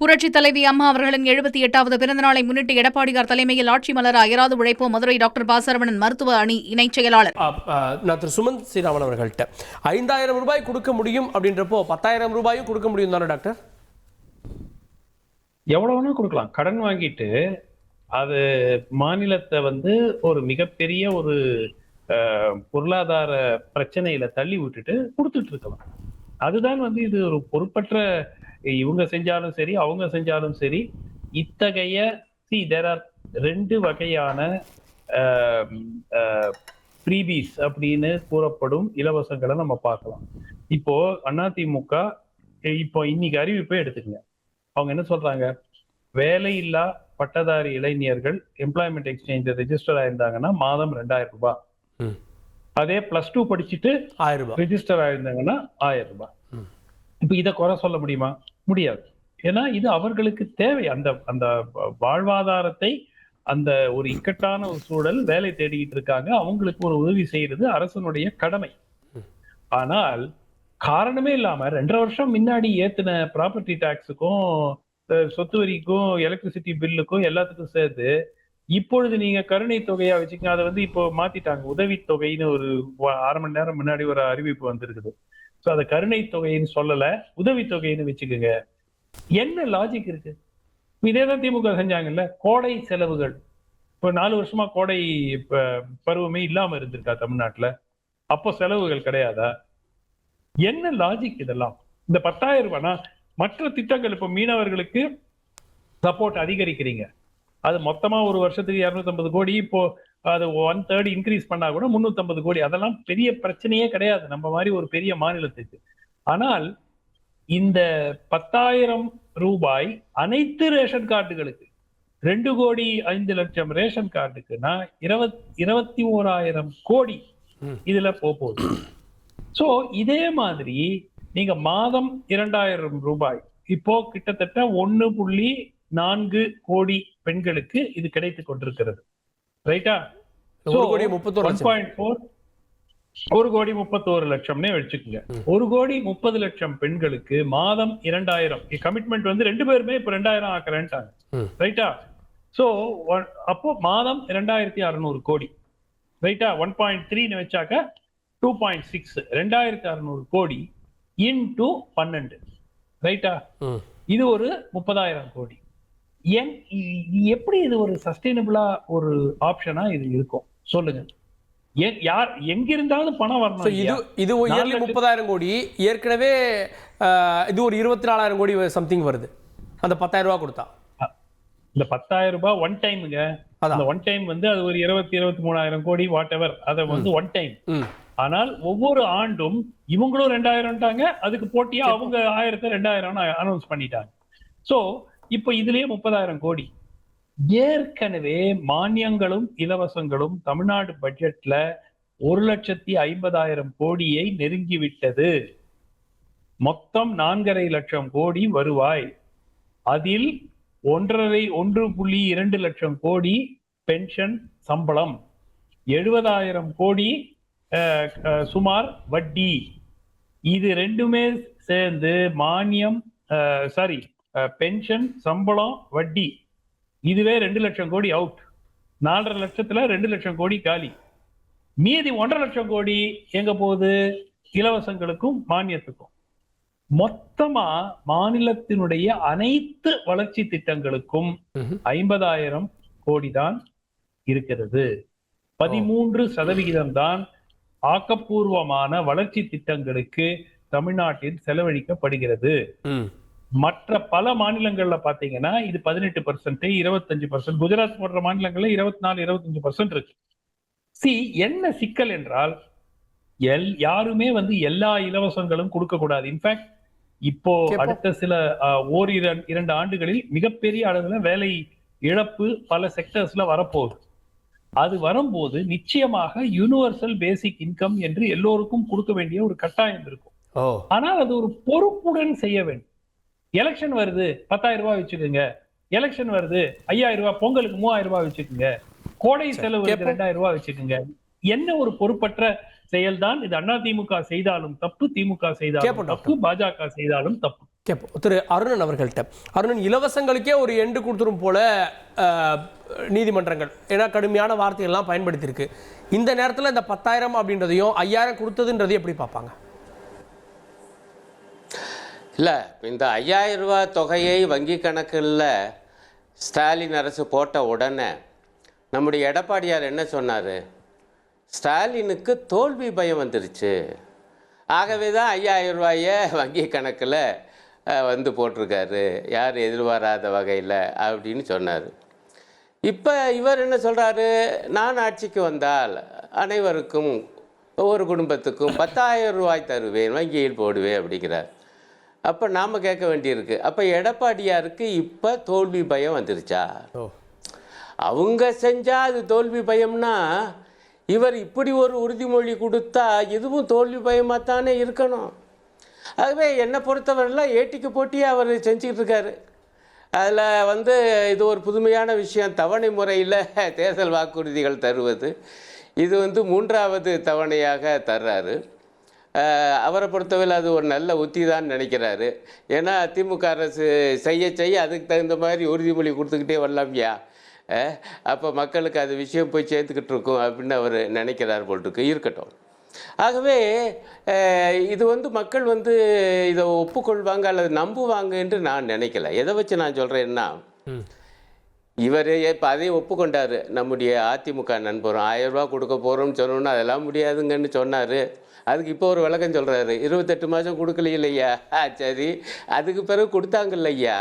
புரட்சித் தலைவி அம்மா அவர்களின் 78வது பிறந்தநாளை முன்னிட்டு எடப்பாடியார் தலைமையில் ஆட்சி மலர அயராது உழைப்போம் மதுரை டாக்டர் பாசரவணன் மருத்துவ அணி இணைச் செயலாளர். நான் திரு சுமந்த் ஸ்ரீராமன் அவர்கள்ட்ட 5000 ரூபாய் கொடுக்க முடியும் அப்படின்றப்போ 10,000 ரூபாயும் கொடுக்க முடியும் தானே டாக்டர்? எவ்வளவு வேணா கொடுக்கலாம். கடன் வாங்கிட்டு அது மாநிலத்தை ஒரு மிகப்பெரிய ஒரு பொருளாதார பிரச்சனையில தள்ளி விட்டுட்டு கொடுத்துட்டு இருக்கலாம். அதுதான் இது ஒரு பொறுப்பற்ற, இவங்க செஞ்சாலும் சரி அவங்க செஞ்சாலும் சரி. இத்தகைய தேர் ஆர் 2 வகையான ஃப்ரீபீஸ் அப்படின்னு கூறப்படும் இலவசங்களை நம்ம பார்க்கலாம். இப்போ அதிமுக இப்போ இன்னைக்கு அறிவிப்பை எடுத்துக்கங்க. அவங்க என்ன சொல்றாங்க? வேலையில்லா பட்டதாரி இளைஞர்கள் எம்ப்ளாய்மெண்ட் எக்ஸ்சேஞ்ச் ரெஜிஸ்டர் ஆயிருந்தாங்கன்னா மாதம் 2000 ரூபாய். அதே +2 படிச்சுட்டு 1000 ரூபாய் ரெஜிஸ்டர் ஆயிருந்தாங்கன்னா 1000 ரூபாய். இப்ப இதை குறை சொல்ல முடியுமா? முடியாது. ஏன்னா இது அவர்களுக்கு தேவை. அந்த அந்த வாழ்வாதாரத்தை, அந்த ஒரு இக்கட்டான ஒரு சூழல், வேலை தேடிக்கிட்டு இருக்காங்க, அவங்களுக்கு ஒரு உதவி செய்யறது அரசனுடைய கடமை. ஆனால் காரணமே இல்லாம 2.5 வருஷம் முன்னாடி ஏத்தின ப்ராப்பர்ட்டி டாக்ஸுக்கும் சொத்து வரிக்கும் எலக்ட்ரிசிட்டி பில்லுக்கும் எல்லாத்துக்கும் சேர்த்து இப்பொழுது நீங்க கருணை தொகையா வச்சுக்கோங்க. அதை இப்போ மாத்திட்டாங்க. உதவி தொகைன்னு ஒரு 1/2 மணி நேரம் முன்னாடி ஒரு அறிவிப்பு வந்திருக்குது. சோ அதை கருணை தொகைன்னு சொல்லல, உதவி தொகைன்னு வச்சுக்கோங்க. என்ன லாஜிக் இருக்கு? இதேதான் திமுக செஞ்சாங்கல்ல. கோடை செலவுகள் இப்போ 4 வருஷமா கோடை பருவமே இல்லாம இருந்திருக்கா தமிழ்நாட்டுல? அப்போ செலவுகள் கிடையாதா? என்ன லாஜிக் இதெல்லாம்? இந்த 10,000 ரூபாய்னா மற்ற திட்டங்கள், இப்போ மீனவர்களுக்கு சப்போர்ட் அதிகரிக்கிறீங்க, அது மொத்தமா ஒரு வருஷத்துக்கு 250 கோடி, இப்போ அது 1/3 இன்க்ரீஸ் பண்ணா கூட 350 கோடி. அதெல்லாம் பெரிய பிரச்சனையே கிடையாது நம்ம மாதிரி ஒரு பெரிய மாநிலத்துக்கு. ஆனால் இந்த 10,000 ரூபாய் அனைத்து ரேஷன் கார்டுகளுக்கு, 2,05,00,000 ரேஷன் கார்டுக்குன்னா 21,000 கோடி இதுல போகுது. சோ இதே மாதிரி நீங்க மாதம் 2,000 ரூபாய், இப்போ கிட்டத்தட்ட 1.4 கோடி பெண்களுக்கு இது கிடைத்துக் கொண்டிருக்கிறது. ரைட்டா? 1.4 1,31,00,000 வச்சுக்கோங்க. 1,30,00,000 பெண்களுக்கு மாதம் 2,000 கமிட்மெண்ட் 2 பேருமே இப்ப 2,000 ஆக்குறேன்ட்டாங்க. ரைட்டா? சோ அப்போ மாதம் 2,600 கோடி. ரைட்டா? 1.3 வச்சாக்க 2.6, 2,600 கோடி இன்டு 12. ரைட்டா? இது ஒரு 30,000 கோடி. எப்படி இது ஒரு சஸ்டைனபிளா ஒரு ஆப்ஷனா இது இருக்கும் சொல்லுங்க? யார் எங்கிருந்தாலும் பணம் வரணும். இது இயர்லி 30,000 கோடி. ஏற்கனவே இது ஒரு 24,000 கோடி சம்திங் வருது அந்த 10,000 ரூபாய் கொடுத்தா. இந்த 10,000 ரூபாய் ஒன் டைமுங்க. அந்த ஒன் டைம் அது ஒரு 23,000 கோடி வாட் எவர். அதை ஒன் டைம். ஆனால் ஒவ்வொரு ஆண்டும் இவங்களும் 2,000ட்டாங்க. அதுக்கு போட்டியா அவங்க 1000 2,000 அனௌன்ஸ் பண்ணிட்டாங்க. சோ இப்ப இதுலயே 30,000 கோடி. ஏற்கனவே மானியங்களும் இலவசங்களும் தமிழ்நாடு பட்ஜெட்ல 1,50,000 கோடியை நெருங்கிவிட்டது. மொத்தம் 4.5 லட்சம் கோடி வருவாய். அதில் 1.2 லட்சம் கோடி பென்ஷன் சம்பளம், 70,000 கோடி சுமார் வட்டி. இது ரெண்டுமே சேர்ந்து மானியம், பென்ஷன் சம்பளம் வட்டி, இதுவே 2 லட்சம் கோடி அவுட். 4.5 லட்சத்துல 2 லட்சம் கோடி காலி. மீதி 1.5 லட்சம் கோடி எங்க போகுது? இலவசங்களுக்கும் மானியத்துக்கும். மொத்தமா மாநிலத்தினுடைய அனைத்து வளர்ச்சி திட்டங்களுக்கும் 50,000 கோடி தான் இருக்கிறது. 13% தான் ஆக்கப்பூர்வமான வளர்ச்சி திட்டங்களுக்கு தமிழ்நாட்டில் செலவழிக்கப்படுகிறது. மற்ற பல மாநிலங்கள்ல பாத்தீங்கன்னா இது 18%, 25%. குஜராத் போன்ற மாநிலங்கள்ல 24-25% இருக்கு. என்ன சிக்கல் என்றால் யாருமே எல்லா இலவசங்களும் கொடுக்க கூடாது. இன்ஃபேக்ட் இப்போ அடுத்த சில 1-2 ஆண்டுகளில் மிகப்பெரிய அளவுல வேலை இழப்பு பல செக்டர்ஸ்ல வரப்போகுது. அது வரும்போது நிச்சயமாக யூனிவர்சல் பேசிக் இன்கம் என்று எல்லோருக்கும் கொடுக்க வேண்டிய ஒரு கட்டாயம் இருக்கும். ஆனால் அது ஒரு பொறுப்புடன் செய்ய வேண்டும். எலெக்ஷன் வருது 10,000 ரூபாய் வச்சுக்கோங்க, எலெக்ஷன் வருது 5,000 ரூபாய், பொங்கலுக்கு 3,000 ரூபாய் வச்சுக்கோங்க, கோடை செலவு 2,000 ரூபாய் வச்சுக்கோங்க. என்ன ஒரு பொறுப்பற்ற செயல்தான் இது. அதிமுக செய்தாலும் தப்பு, திமுக செய்தாலும் தப்பு, பாஜக செய்தாலும் தப்பு. கேட்போம் திரு அருணன் அவர்கள்ட்ட. அருணன், இலவசங்களுக்கே ஒரு எண்டு கொடுத்துரும் போல நீதிமன்றங்கள், ஏன்னா கடுமையான வார்த்தைகள்லாம் பயன்படுத்தியிருக்கு. இந்த நேரத்தில் இந்த 10,000 அப்படின்றதையும் 5,000 கொடுத்ததுன்றதையும் எப்படி பார்ப்பாங்க? இல்லை, இந்த 5,000 ரூபா தொகையை வங்கி கணக்கில் ஸ்டாலின் அரசு போட்ட உடனே நம்முடைய எடப்பாடியார் என்ன சொன்னார்? ஸ்டாலினுக்கு தோல்வி பயம் வந்துருச்சு, ஆகவே தான் 5,000 ரூபாயை வங்கி கணக்கில் வந்து போட்டிருக்காரு, யார் எதிர்பாராத வகையில் அப்படின்னு சொன்னார். இப்போ இவர் என்ன சொல்கிறாரு? நான் ஆட்சிக்கு வந்தால் அனைவருக்கும் ஒவ்வொரு குடும்பத்துக்கும் 10,000 ரூபாய் தருவேன், வங்கியில் போடுவேன் அப்படிங்கிறார். அப்போ நாம் கேட்க வேண்டியிருக்கு, அப்போ எடப்பாடியாருக்கு இப்போ தோல்வி பயம் வந்துருச்சா? அவங்க செஞ்சால் அது தோல்வி பயம்னா இவர் இப்படி ஒரு உறுதிமொழி கொடுத்தா இதுவும் தோல்வி பயமாக தானே இருக்கணும். ஆகவே என்னை பொறுத்தவரைலாம் ஏட்டிக்கு போட்டியாக அவர் செஞ்சுக்கிட்டு இருக்காரு. அதில் இது ஒரு புதுமையான விஷயம், தவணை முறையில் தேர்தல் வாக்குறுதிகள் தருவது. இது 3வது தவணையாக தர்றாரு. அவரை பொறுத்தவரை அது ஒரு நல்ல உத்தி தான் நினைக்கிறாரு. ஏன்னா திமுக அரசு செய்ய அதுக்கு தகுந்த மாதிரி உறுதிமொழி கொடுத்துக்கிட்டே வரலாம்யா, அப்போ மக்களுக்கு அது விஷயம் போய் சேர்த்துக்கிட்டு இருக்கும் அப்படின்னு அவர் நினைக்கிறார் போல்ட்டுருக்கு. இருக்கட்டும். ஆகவே இது மக்கள் இதை ஒப்புக்கொள்வாங்க அல்லது நம்புவாங்க என்று நான் நினைக்கல. எதை வச்சு நான் சொல்கிறேன்னா, இவர் இப்போ அதையும் ஒப்புக்கொண்டார். நம்முடைய அதிமுக நண்பரும் 1000 ரூபா கொடுக்க போகிறோம்னு சொன்னோன்னா அதெல்லாம் முடியாதுங்கன்னு சொன்னார். அதுக்கு இப்போ ஒரு விளக்கம் சொல்கிறாரு, 28 மாதம் கொடுக்கல இல்லையா? சரி, அதுக்கு பிறகு கொடுத்தாங்கல்ல ஐயா.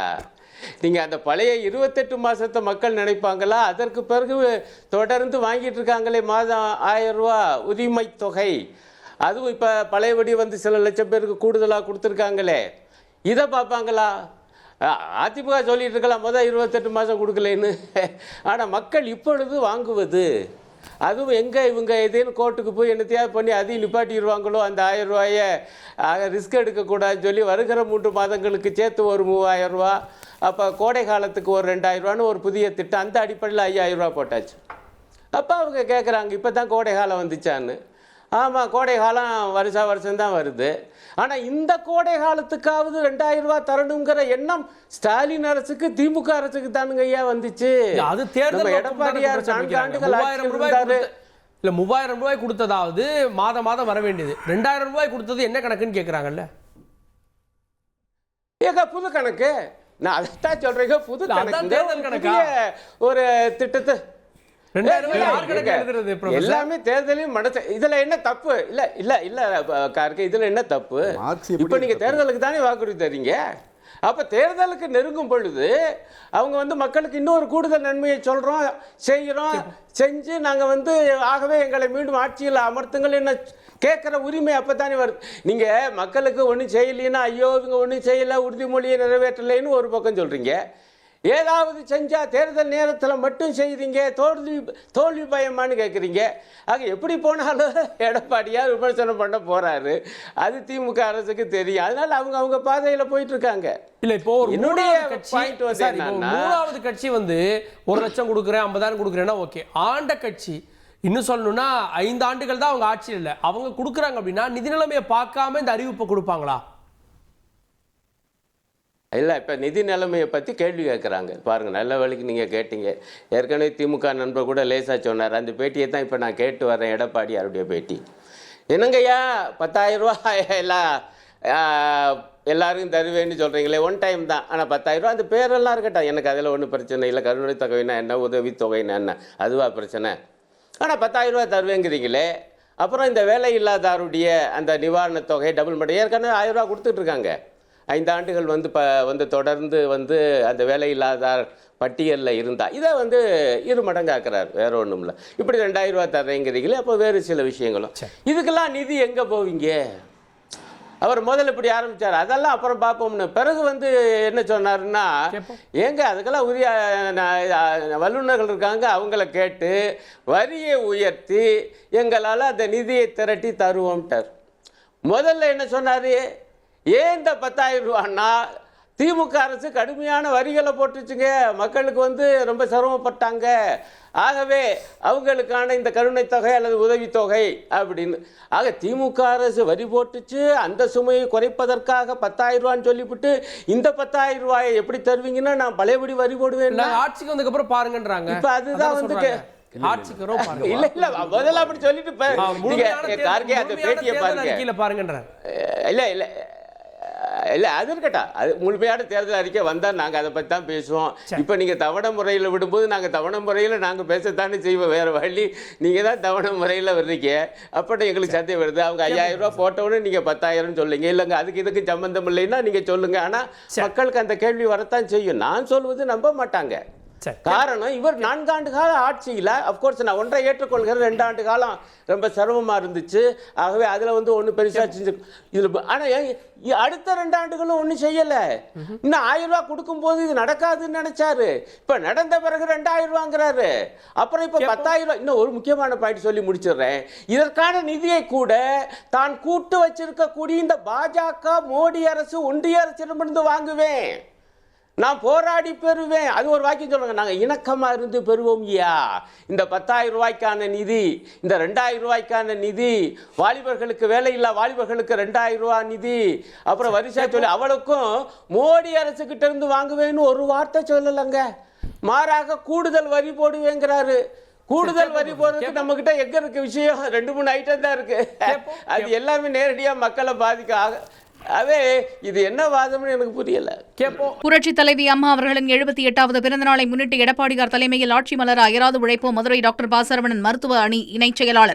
நீங்கள் அந்த பழைய 28 மாதத்தை மக்கள் நினைப்பாங்களா? அதற்கு பிறகு தொடர்ந்து வாங்கிட்டு இருக்காங்களே மாதம் 1000 ரூபா உரிமை தொகை, அதுவும் இப்போ பழையபடி சில லட்சம் பேருக்கு கூடுதலாக கொடுத்துருக்காங்களே, இதை பார்ப்பாங்களா? அதிமுக சொல்லிட்டு இருக்கலாம் முதல் 28 மாதம் கொடுக்கலன்னு. ஆனால் மக்கள் இப்பொழுது வாங்குவது, அதுவும் எங்கே இவங்க எதேன்னு கோர்ட்டுக்கு போய் என்னத்தையாவது பண்ணி அதையும் நிப்பாட்டிடுவாங்களோ, அந்த 1000 ரூபாயை ரிஸ்க் எடுக்கக்கூடாதுன்னு சொல்லி வருகிற 3 மாதங்களுக்கு சேர்த்து ஒரு 3000 ரூபா, அப்போ கோடை காலத்துக்கு ஒரு 2000 ரூபான்னு ஒரு புதிய திட்டம், அந்த அடிப்படையில் 5000 ரூபா போட்டாச்சு. அப்போ அவங்க கேட்குறாங்க, இப்போ தான் கோடை காலம் வந்துச்சான்னு. ஆமாம், கோடை காலம் வருஷம்தான் வருது. ஆனால் இந்த கோடை காலத்துக்காவது 2000 ரூபா தரணுங்கிற எண்ணம் ஸ்டாலின் அரசுக்கு திமுக அரசுக்கு தானுங்க ஐயா வந்துச்சு. அது தேர்தல் எடப்பாடியார் 4 ஆண்டுகள் இல்லை 3000 ரூபாய் கொடுத்ததாவது மாதம் வர வேண்டியது, 2000 ரூபாய் கொடுத்தது என்ன கணக்குன்னு கேட்குறாங்கல்ல. ஏங்க புது கணக்கு, நான் அதைத்தான் சொல்றேங்க, புது கணக்கு ஒரு திட்டத்தை எல்லாமே தேர்தலையும் இதுல என்ன தப்பு? இல்ல இதுல என்ன தப்பு? இப்ப நீங்க தேர்தலுக்கு தானே வாக்குறுதி தரீங்க. அப்ப தேர்தலுக்கு நெருங்கும் பொழுது அவங்க மக்களுக்கு இன்னொரு கூடுதல் நன்மையை சொல்றோம், செய்யறோம், செஞ்சு நாங்க ஆகவே எங்களை மீண்டும் ஆட்சியில் அமர்த்துங்கள் என்ன கேட்குற உரிமை அப்பதானே வருது. நீங்க மக்களுக்கு ஒன்றும் செய்யலைன்னா ஐயோ இவங்க ஒன்றும் செய்யலை, உறுதிமொழியை நிறைவேற்றலைன்னு ஒரு பக்கம் சொல்றீங்க. ஏதாவது செஞ்சா தேர்தல் நேரத்தில் மட்டும் செய்கிறீங்க, தோல்வி பயமானு கேட்குறீங்க. ஆக எப்படி போனாலும் எடப்பாடியார் விமர்சனம் பண்ண போறாரு, அது திமுக அரசுக்கு தெரியும். அதனால அவங்க பாதையில் போயிட்டு இருக்காங்க. இல்ல இப்போ என்னுடைய பாயிண்ட் மூணாவது கட்சி 1 லட்சம் கொடுக்குறேன் 50,000 கொடுக்குறேன்னா ஓகே. ஆண்ட கட்சி இன்னும் சொல்லணும்னா 5 ஆண்டுகள் தான் அவங்க ஆட்சியில் இல்லை, அவங்க கொடுக்குறாங்க அப்படின்னா நிதி நிலைமையை பார்க்காம இந்த அறிவிப்பை கொடுப்பாங்களா? இல்லை, இப்போ நிதி நிலைமையை பற்றி கேள்வி கேட்குறாங்க பாருங்கள். நல்ல வேலைக்கு நீங்கள் கேட்டீங்க. ஏற்கனவே திமுக நண்பர் கூட லேசாக சொன்னார், அந்த பேட்டியை தான் இப்போ நான் கேட்டு வரேன், எடப்பாடியாருடைய பேட்டி. என்னங்கய்யா 10,000 ரூபா எல்லாருக்கும் தருவேன்னு சொல்கிறீங்களே, ஒன் டைம் தான், ஆனால் 10,000 ரூபா அந்த பேரெல்லாம் இருக்கட்டும், எனக்கு அதில் ஒன்றும் பிரச்சனை இல்லை. கருணை தொகைனா என்ன, உதவி தொகைனா என்ன, அதுவா பிரச்சனை. ஆனால் 10,000 ரூபா தருவேங்கிறீங்களே, அப்புறம் இந்த வேலை இல்லாதாருடைய அந்த நிவாரணத் தொகை டபுள் மடங்கு ஏற்கனவே 1000 ரூபா கொடுத்துட்ருக்காங்க. 5 ஆண்டுகள் தொடர்ந்து அந்த வேலை இல்லாதார் பட்டியலில் இருந்தால் இதை 2 மடங்கு ஆக்குறாரு, வேற ஒன்றும் இல்லை. இப்படி 2000 ரூபா தர்றேங்கிறீங்களே, அப்போ வேறு சில விஷயங்களும். இதுக்கெல்லாம் நிதி எங்கே போவீங்க? அவர் முதல்ல இப்படி ஆரம்பித்தார், அதெல்லாம் அப்புறம் பார்ப்போம்னு. பிறகு என்ன சொன்னாருன்னா, ஏங்க அதுக்கெல்லாம் உரிய வல்லுநர்கள் இருக்காங்க, அவங்கள கேட்டு வரியை உயர்த்தி எங்களால் அந்த நிதியை திரட்டி தருவோம்ட்டார். முதல்ல என்ன சொன்னார்? ஏன் இந்த 10,000 ரூபான்னா திமுக அரசு கடுமையான வரிகளை போட்டுச்சுங்க, மக்களுக்கு வந்து ரொம்ப சிரமப்பட்டாங்க, ஆகவே அவங்களுக்கான இந்த கருணை தொகை அல்லது உதவித்தொகை அப்படின்னு. ஆக திமுக அரசு வரி போட்டுச்சு, அந்த சுமையை குறைப்பதற்காக 10,000 ரூபான்னு சொல்லிவிட்டு இந்த 10,000 ரூபாயை எப்படி தருவீங்கன்னா நான் பழையபடி வரி போடுவேன். ஆட்சிக்கு வந்ததுக்கு அப்புறம் பாருங்கன்றாங்க. இப்ப அதுதான் வந்து ஆட்சிக்கு வரும் பாருங்க. இல்ல முதல்ல அப்படி சொல்லிட்டு கார்கே அந்த பேட்டியை பாருங்க பாருங்கன்றாங்க. இல்லை அது இருக்கட்டும், அது முழுமையான தேர்தல் அறிக்கை வந்தால் நாங்கள் அதை பற்றி தான் பேசுவோம். இப்போ நீங்கள் தவணை முறையில் விடும்போது நாங்கள் தவணை முறையில் நாங்கள் பேசத்தானே செய்வோம், வேறு வழி. நீங்கள் தான் தவணை முறையில் வர்றீங்க, அப்போ எங்களுக்கு சந்தேகம் வருது. அவங்க 5,000 ரூபா போட்டவுடனே நீங்கள் 10,000 சொல்லுங்க, இல்லைங்க அதுக்கு இதுக்கு சம்மந்தம் இல்லைன்னா நீங்கள் சொல்லுங்கள். ஆனால் மக்களுக்கு அந்த கேள்வி வரத்தான் செய்யும். நான் சொல்வது நம்ப மாட்டாங்க. காரணம், இவர் 4 ஆண்டு கால ஆட்சியில், அப்கோர்ஸ் நான் ஒன்றை ஏற்றுக்கொள்கிறேன், 2 ஆண்டு காலம் ரொம்ப சிரமமாக இருந்துச்சு, ஆகவே அதில் வந்து ஒன்றும் பெருசாக செஞ்சு இதில். ஆனால் அடுத்த 2 ஆண்டுகளும் ஒன்றும் செய்யலை. இன்னும் 1,000 ரூபா கொடுக்கும்போது இது நடக்காதுன்னு நினைச்சாரு, இப்போ நடந்த பிறகு 2,000 ரூபாங்கிறாரு. அப்புறம் இப்போ 10,000 ரூபா. இன்னும் ஒரு முக்கியமான பாயிண்ட் சொல்லி முடிச்சிடுறேன். இதற்கான நிதியை கூட தான் கூட்டு வச்சிருக்கக்கூடிய இந்த பாஜக மோடி அரசு ஒன்றிய அரசிடமிருந்து வாங்குவேன், நான் போராடி பெறுவேன். அது ஒரு வாக்கியம் சொல்றாங்க, நாங்கள் இணக்கமாக இருந்து பெறுவோம். இந்த 10,000 ரூபாய்க்கான நிதி, இந்த 2,000 ரூபாய்க்கான நிதி, வாலிபர்களுக்கு வேலை இல்லா வாலிபர்களுக்கு 2,000 ரூபாய் நிதி, அப்புறம் வரிசை சொல்லி அவளுக்கும் மோடி அரசு கிட்ட இருந்து வாங்குவேன்னு ஒரு வார்த்தை சொல்லலைங்க. மாறாக கூடுதல் வரி போடுவேங்கிறாரு. கூடுதல் வரி போடுறதுக்கு நம்ம கிட்ட எங்க இருக்கு விஷயம்? 2-3 ஐட்டம் தான் இருக்கு. அது எல்லாமே நேரடியாக மக்களை பாதிக்க. அதே இது என்ன வாதம்னு எனக்கு புரியல. புரட்சி தலைவி அம்மா அவர்களின் 78வது பிறந்த நாளை முன்னிட்டு எடப்பாடியார் தலைமையில் ஆட்சி மலர அயராது உழைப்போம் மதுரை டாக்டர் ப. சரவணன் மருத்துவ அணி இணைச் செயலாளர்.